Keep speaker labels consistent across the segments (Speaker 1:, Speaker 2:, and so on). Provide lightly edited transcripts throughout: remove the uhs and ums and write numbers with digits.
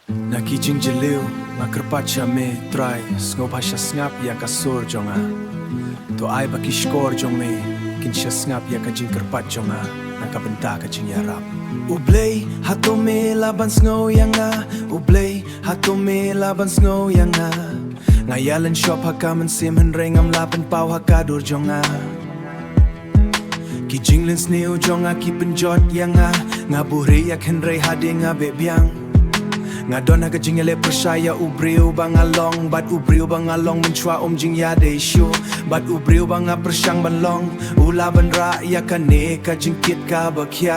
Speaker 1: Nakijing jeliu makerpacha me try snopasha snap ya kasur jonga to ai baki skor jong me kinsha snap ya kajing kerpat jonga nakabenta kajing yarap ublay hato me laban snow yanga ublay hato me laban snow yanga ngayalan shop hakaman sim henrengam laban pau hakadur jonga kijing lens neo jonga kipenjot yanga ngaburi yak henrei hade ngabe biang ngadon haga jingele percaya ubriu bangalong bat ubriu bangalong menchua jing ya de show bat ubriu banga persyang banlong ula bandra ya kane ka jingkit ka bakya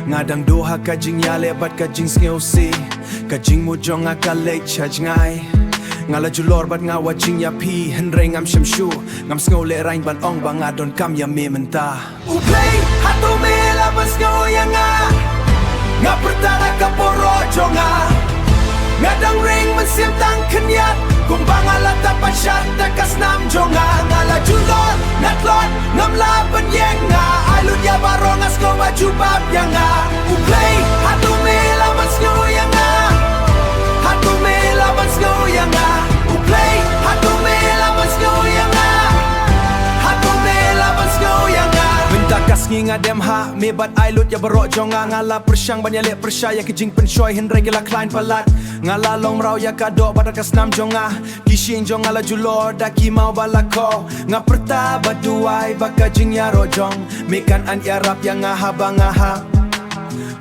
Speaker 1: ngadang doha ka jing ya lebat ka jing sneu si ka jing mujong ka le chaj ngai ngala julor bat ngawa jing ya pi henre ngam shamshu ngam sneu le rain ban ong banga don kam ya me menta uplay hatu me la bas ngau yanga ngapertara ka poro jonga ngadang ring mensim tang kenyat kumbang ala tapat syat takas nam jonga ngala julor natlot ngamla penyenga alut ya barong asko baju bab yanga uplay hatu me lawan snow yanga hatu me lawan snow yanga uplay hatu me lawan snow yanga hatu me lawan snow yanga takas nginga dem ha mebat ailut ya barok jonga ngala persyang banyale persyaya kijing penshoy henre gila klein palat ngala long rau ya kadok badakas nam jonga kishin jonga la julor daki mau balako ngaperta baduai bakajing ya rojong mekan an yarap yang ngaha bangaha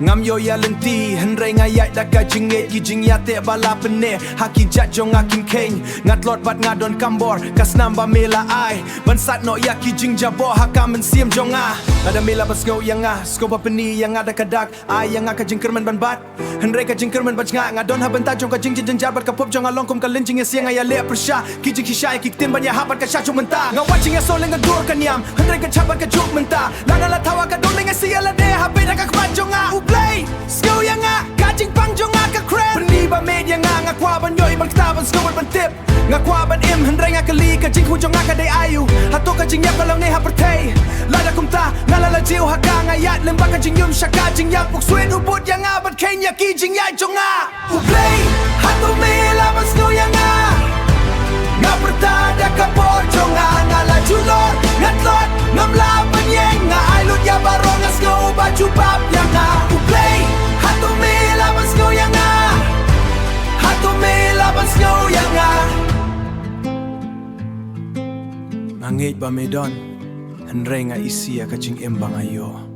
Speaker 1: ngam yo ya lenti henre ngayat daka jinget kijing ya te bala pene haki jat jong akim keng ngatlot bat ngadon kambor kas namba mela ai bansat no ya kijing jabo hakam mensim jonga ada mela basngau yang skoba peni yang ada kadak ai yang ka jingkerman ban bat henre ka jingkerman bat nga ngadon ha benta jong ka jing jing jar bat ka pop jong along kum ka lenjing ya siang ya le persha kijing kisha kiktin ban ya habat ka sha jong menta ngawaching ya soleng ngur kan yam henre ka chabat ka juk menta lana la tawa ka doleng ya sia la de ha be ka kwan jonga play skill yang kajing pang jonga ka krem peni ba med yang ngakwa ban yoi ban kta ban skill ban tip ngakwa ban im henre ngakali kajing hu jonga ka de ayu hato kajing yap kalong ne ha pertei lada kumta ngalala jiu haka ngayat lembak kajing yum shaka jing yak puk swin ubut yang bat kenya kijing ya jonga play hato me laban skill yang ngaperta da ka por jonga ngala julor ngatlot ngamla penyeng ngailut ya barong ngasko baju bab yang play hatu me laban snow yang hatu me laban snow yang ngangit ba medon henre nga isi ya kajing embang ayo